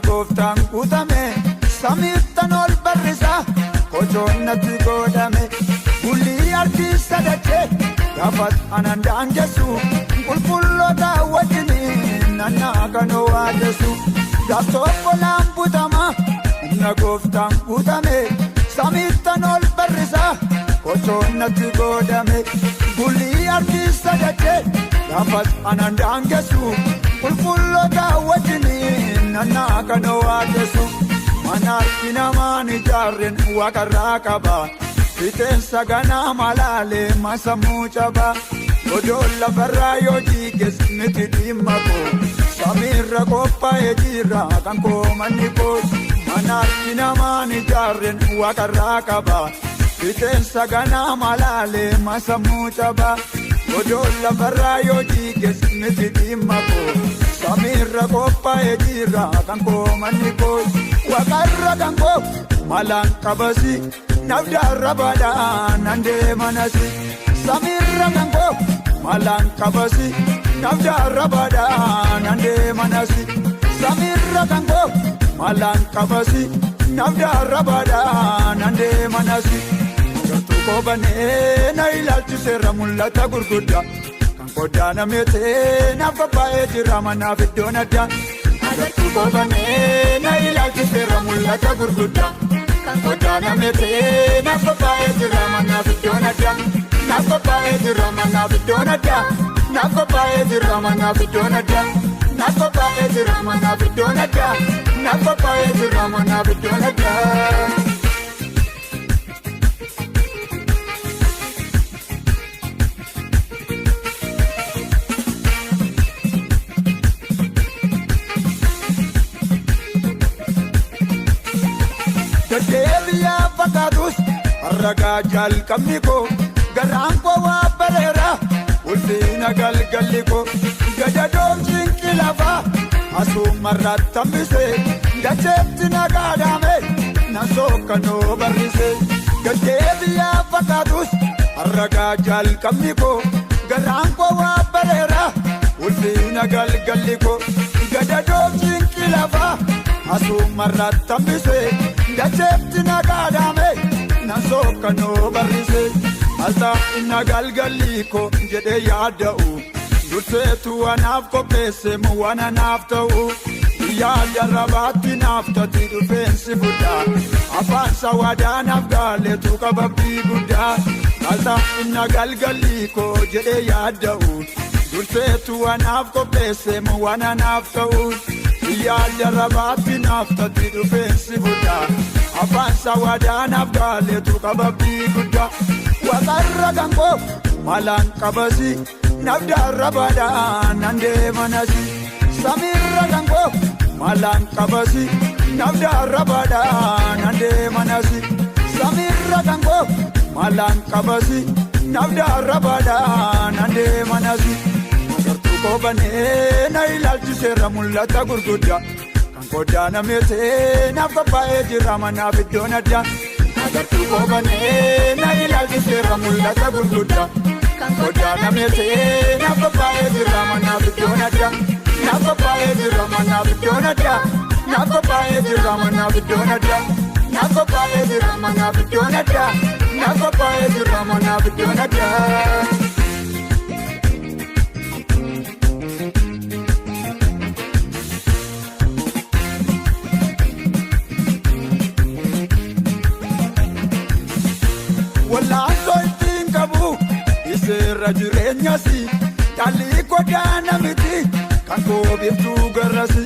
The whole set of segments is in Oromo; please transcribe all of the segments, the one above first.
gooftaan guutame samiittan ol barrisa kochoonnatti godhame bulii artiista dachee gaafas anan daangessu qulqulloota wajjiniin nannaa kan waajessu gaaf tokko laambutama humna gooftaan guutame samiittan ol barrisa kochoonnatti godhame bulii artiista dachee gaafas anan daangessu qulqulloota wajjiniin nannaa kan waajessu mana harki namaan ijaarren waaqarraa qaba biteensa ganaa malaalee masamuu caba odoon lafarraa yoo jiiges miti dhimma koo samiirra qophaa'ee jira kan koo manni koo mana harki namaan ijaarren waaqarraa qaba biteensa ganaa malaalee masamuu caba odoon lafarraa yoo jiiges miti dhimma koo samiirra qophaa'ee jira kan koo manni koo waaqarra kan koo malaan qabasi nabdaarra baadhaan handee manasi samiirra kan koo malaan qabasi nabdaarra baadhaan handee manasi samiirra kan koo malaan qabasi nabdaarra baadhaan handee manasi gartuu koo banee na ilaalchiseerra mul'ata gurguddaa kan koddaa nameetee naaf qophaa'ee jira manaaf iddoon addaa gartuu koo banee na ilaalchiseerra mul'ata gurguddaa kan koddaa nameetee naaf qophaa'ee jira manaaf iddoon addaa naaf qophaa'ee jira manaaf iddoon addaa naaf qophaa'ee jira manaaf iddoon addaa naaf qophaa'ee jira manaaf iddoon addaa naaf qophaa'ee jira manaaf iddoon addaa. Deebiyaa fakkaatus harragaa jalqabni koo garaan koo waa bareera ulfiina galgalli koo gadadoom cinqi lafaa asumarratti hambise dacheetti nagaadhaame na sookkanoo barrise. Deebiyaa fakkaatus harragaa jalqabni koo garaan koo waa bareera ulfiina galgalli koo gadadoom cinqi lafaa asumarratti hambise dacheetti nagaadhaame na sookkanoo barrise. Altaa inna galgalli koo jedhee yaada'u durseetu anaaf qopheesse waan anaaf ta'u yaada rabaatti naaf tati dhufeensi guddaa afaan sawadaa naaf gaaleetu qababbii guddaa. Altaa inna galgalli koo jedhee yaada'u durseetu anaaf qopheesse waan anaaf ta'u yaada rabaatti naaf tati dhufeensi guddaa afaan sawadaa naaf gaaleetu qababbii guddaa. Waaqarra kan koo malaan qabasi nabdaarra baadhaan handee manasi samiirra kan koo malaan qabasi nabdaarra baadhaan handee manasi samiirra kan koo malaan qabasi nabdaarra baadhaan handee manasi gartuu koo banee na ilaalchiseerra mul'ata gurguddaa kan koddaa nameetee naaf qophaa'ee jira manaaf iddoon addaa. Gartuu koo banee na ilaalchiseerra mul'ata gurguddaa kan koddaa nameetee naaf qophaa'ee jira manaaf iddoon addaa naaf qophaa'ee jira manaaf iddoon addaa naaf qophaa'ee jira manaaf iddoon addaa naaf qophaa'ee jira manaaf iddoon addaa naaf qophaa'ee jira manaaf iddoon addaa. Wal'aansoo ittiin qabu iseerra jireenyasi dhalli goddaana miti kan koo biiftuu garrasi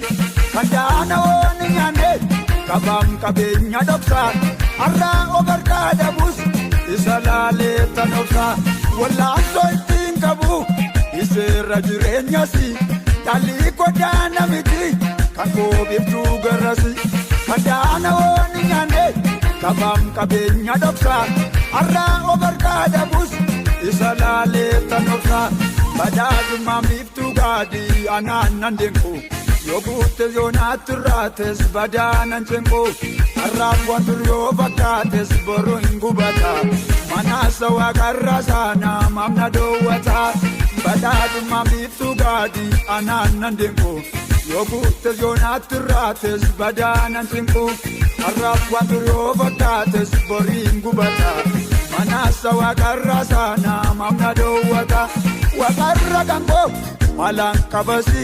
kan daana ooni nyaanne qabaam qabeenya dhoksaa har'aa obarkaa dhabus isa laalee tan obsaa. Wal'aansoo ittiin qabu iseerra jireenyasi dhalli goddaana miti kan koo biiftuu garrasi kan daana ooni nyaanne qabaam qabeenya dhoksaa har'aa obarkaa dhabus isa laalee tan obsaa. Badhaadhummaa biiftuu gaadii anaan nan deemku yoo guutte yoo naatti raates badaanan ceenqu har'aaf wantur yoo fakkaates boruu hin gubata manaasa waaqarraa saanaa mamna dhoowwata. Badhaadhummaa biiftuu gaadii anaan nan deemku Yoguutes yoonaatti raates badaanan cinqu har'aaf waan dur yoo fakkaates boriin gubata manaasa waaqarra saana mamna dhoowwata waaqarra gangoo maalaan qabasi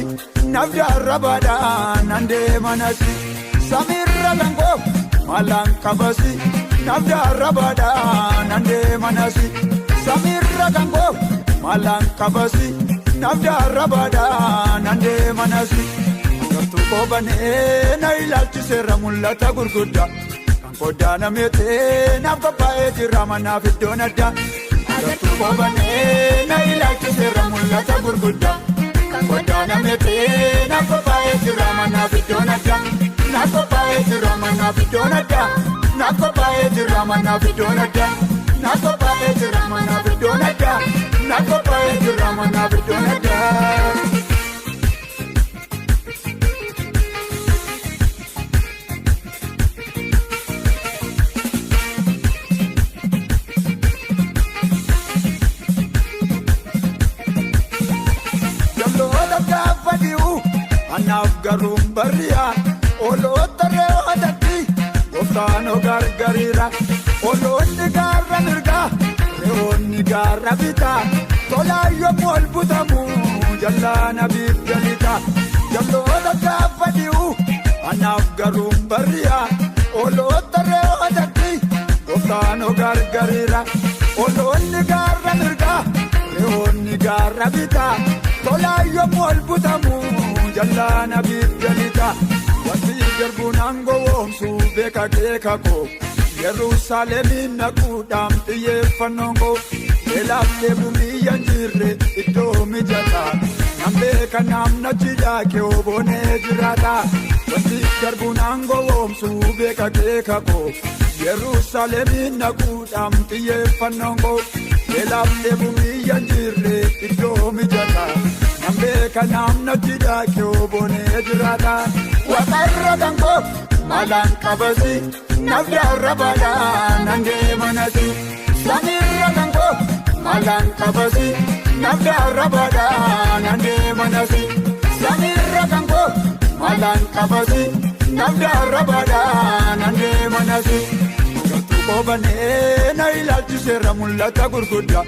nafjaarra badaanan deemanasi samiirra gangoo maalaan qabasi nafjaarra badaanan deemanasi samiirra gangoo maalaan qabasi nafjaarra badaanan deemanasi. Gartuu qoobanee na ilaalchiseera mul'ata gurguddaa kan koddaana meetee naaf qophaa'ee jira manaaf iddoon addaa. Gartuu qoobanee na ilaalchiseera mul'ata gurguddaa kan koddaana meetee naaf qophaa'ee jira manaaf iddoon addaa. Naaf qophaa'ee jira manaaf iddoon addaa. Naaf qophaa'ee jira manaaf iddoon addaa. Naaf qophaa'ee jira manaaf iddoon addaa. Naaf qophaa'ee jira manaaf iddoon addaa. Anaaf garuun bariyaa oloota reewwatatti gooftaanoo gargariira oloonni gaarra mirgaa reewwonni gaarra bitaa tolaan yommuu ol butamu jallaana biifjalita jalloota gaafa dhi'u anaaf garuun bariyaa oloota reewwatatti gooftaanoo gargariira oloonni gaarra mirgaa reewwonni gaarra bitaa tolaan yommuu ol butamu. Jallaana biifjalita wanti darbuun aangoo woomsuu beeka keeka koo Yerusaalemiin naquudhaan xiyyeeffannoon koo beelaaf deemu biyyaan jirre iddoo mijataa nan beeka namna jidhaa kee oboonee jiraata wanti darbuun aangoo woomsuu beeka keeka koo Yerusaalemiin naquudhaan xiyyeeffannoon koo beelaaf deemu biyyaan jirre iddoo mijataa. Nambeeka namna jidhaa kee oboonee jiraata waaqarra gangoo maalaan qabasi nafjaarra badaanan deemanasi samiirra gangoo maalaan qabasi nafjaarra badaanan deemanasi samiirra gangoo maalaan qabasi nafjaarra badaanan deemanasi. Gartuu qoobanee na ilaalchiseera mul'ata gurguddaa.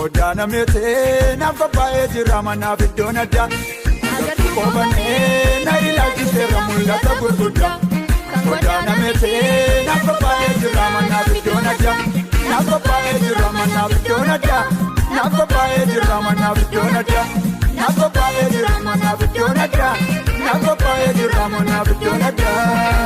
Koddaana meetee naaf qophaa'ee jira manaaf iddoon addaa. Gartuu qoobanee na ilaalchiseera mul'ata gurguddaa. Koddaana meetee naaf qophaa'ee jira manaaf iddoon addaa. Naaf qophaa'ee jira manaaf iddoon addaa. Naaf qophaa'ee jira manaaf iddoon addaa. Naaf qophaa'ee jira manaaf iddoon addaa. Naaf qophaa'ee jira manaaf iddoon addaa.